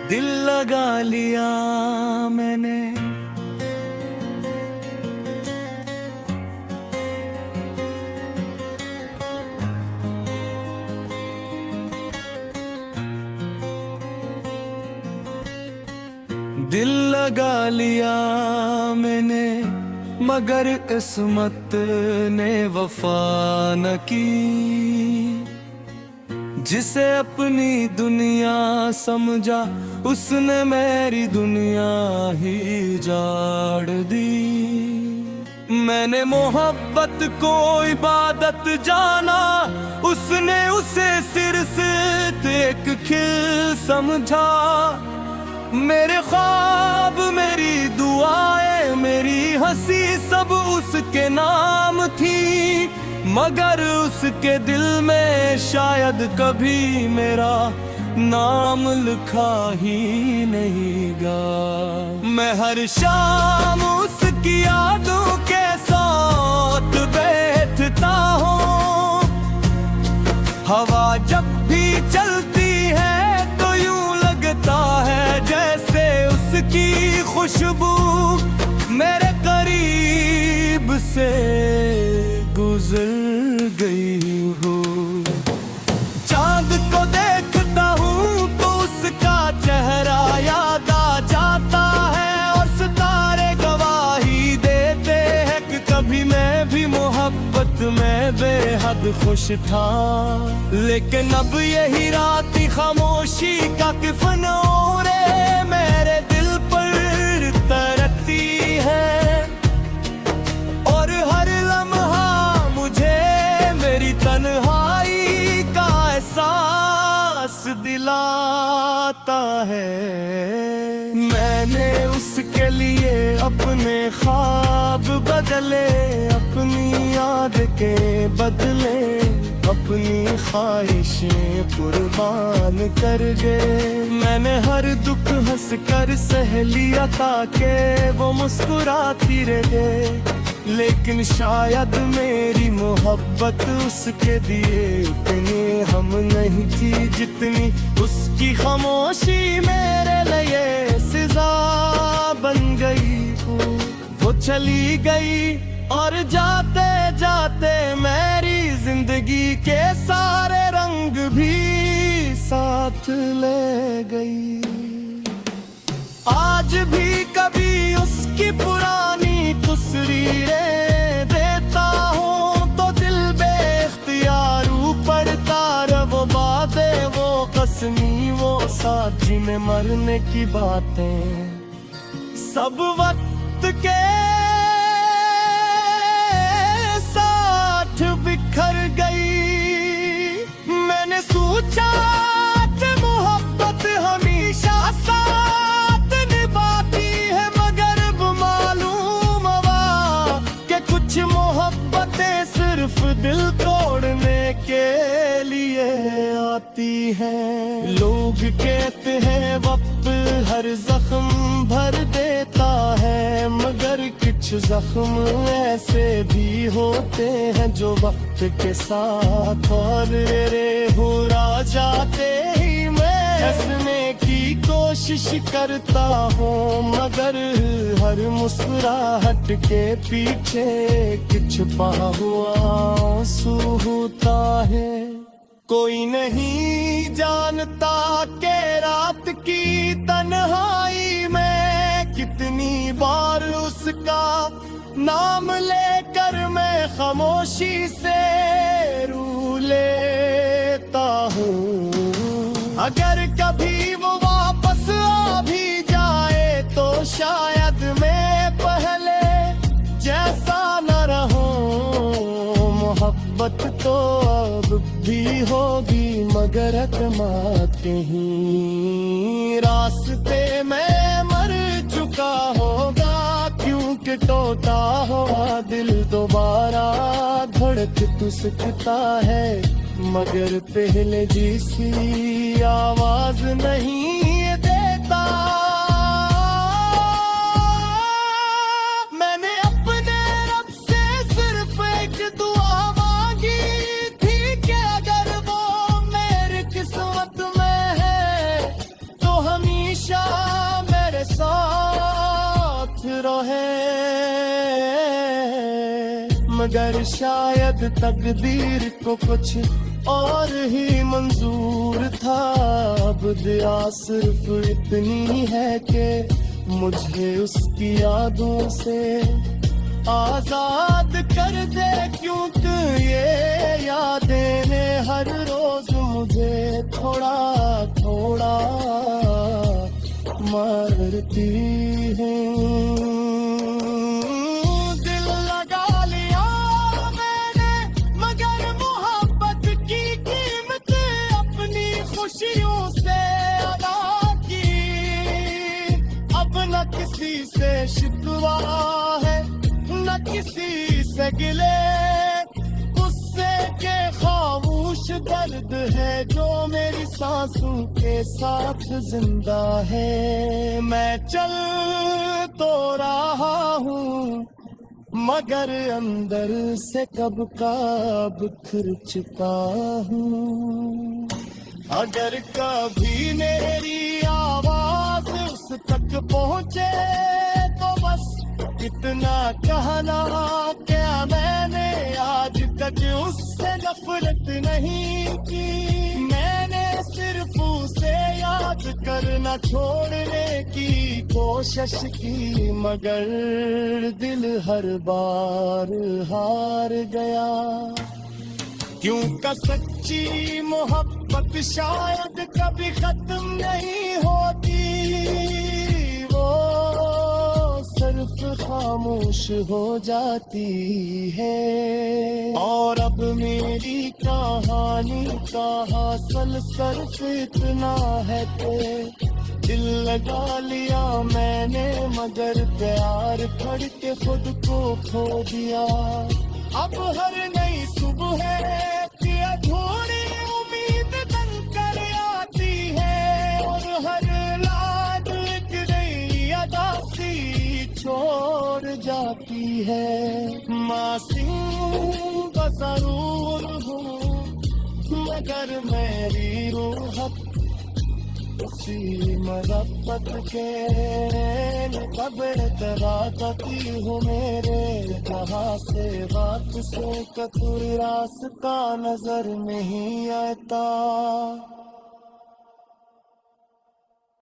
दिल लगा लिया मैंने, दिल लगा लिया मैंने, मगर किस्मत ने वफा न की। जिसे अपनी दुनिया समझा उसने मेरी दुनिया ही जाड़ दी। मैंने मोहब्बत को इबादत जाना, उसने उसे सिर से एक खिल समझा। मेरे ख्वाब, मेरी दुआएं, मेरी हंसी सब उसके नाम थी, मगर उसके दिल में शायद कभी मेरा नाम लिखा ही नहीं गा। मैं हर शाम उसकी यादों के साथ बैठता हूँ। हवा जब भी चलती है तो यूं लगता है जैसे उसकी खुशबू मेरे करीब से गुजर गई हो। चांद को देखता हूँ तो उसका चेहरा याद आ जाता है, और सितारे गवाही देते हैं कि कभी मैं भी मोहब्बत में बेहद खुश था। लेकिन अब यही रात खामोशी का किफन ओढ़े मेरे दिल पर तरसती है, और हर लम्हा मुझे मेरी तन्हाई का एहसास दिलाता है। मैंने उसके लिए अपने ख्वाब बदले, अपनी याद के बदले अपनी ख्वाहिशें कुर्बान कर गए। मैंने हर दुख हंस कर सह लिया ताकि वो मुस्कुराती रहे, लेकिन शायद मेरी मोहब्बत उसके दिए उतनी हम नहीं थी जितनी उसकी खामोशी मेरे लिए सजा बन गई हो। वो चली गई और जाते जाते मेरी जिंदगी के सारे रंग भी साथ ले गई। आज भी कभी उसकी पुरानी तस्वीरें देखता हूँ तो दिल बेख्तियार पड़ता रे। वो बातें, वो कसमी, वो साथ में मरने की बातें सब वक्त के साथ बिखर गई। मैंने सोचा कि मोहब्बत हमेशा साथ निभाती है, मगर अब मालूम हुआ कि कुछ मोहब्बतें सिर्फ दिल तोड़ने के लिए आती हैं। लोग कहते हैं वक्त हर जख्म भर देता है, मगर कुछ जख्म ऐसे भी होते हैं जो वक्त के साथ और रे हुरा जाते ही मैं हंसने की कोशिश करता हूँ, मगर हर मुस्कुराहट के पीछे कुछ छुपा हुआ आंसू होता है। कोई नहीं जानता कि रात की तन्हाई में कितनी बार उसका नाम लेकर मैं खामोशी से रू लेता हूँ। अगर कभी वो वापस आ भी जाए तो शायद मैं पहले जैसा न रहूं। मोहब्बत तो अब भी होगी मगर अकमात कहीं रास्ते में मर चुका होगा, क्योंकि टूटा हुआ दिल दोबारा धड़क तो सकता है, मगर पहले जैसी आवाज नहीं देता। मैंने अपने रब से सिर्फ एक दुआ मांगी थी कि अगर वो मेरी किस्मत में है तो हमेशा है, मगर शायद तकदीर को कुछ और ही मंजूर था। अब दुआ सिर्फ इतनी है कि मुझे उसकी यादों से आजाद कर दे, क्योंकि ये यादें ने हर रोज मुझे थोड़ा थोड़ा मारती हैं। दिल लगा लिया मैंने, मगर मोहब्बत की कीमत अपनी खुशियों से अदा की। अब न किसी से शिकवा है, न किसी से गिले, गुस्से के खामोश दर्द है जो मेरी सांसों के साथ जिंदा है। मैं चल तो रहा हूँ, मगर अंदर से कब का बिखर चुका हूँ। अगर कभी मेरी आवाज उस तक पहुँचे तो बस इतना कहना, क्या मैंने आज तक उससे नफरत नहीं की। मैंने सिर्फ उसे याद करना छोड़ने की कोशिश की, मगर दिल हर बार हार गया। क्यों का सच्ची मोहब्बत शायद कभी खत्म नहीं होती, वो सिर्फ खामोश हो जाती है। और अब मेरी कहानी का हासिल सिर्फ इतना है कि दिल लगा लिया मैंने, मगर प्यार पढ़ के खुद को खो दिया। अब हर नई सुबह की अधूरी उम्मीद बनकर आती है, और हर लाड एक नई अदा सी छोड़ जाती है। मासूम जरूर हूँ, मगर मेरी रूह उसी मोहब्बत के कब्र तराती हूँ। मेरे जहाँ से बात से कतुर रास्ता नजर नहीं आता।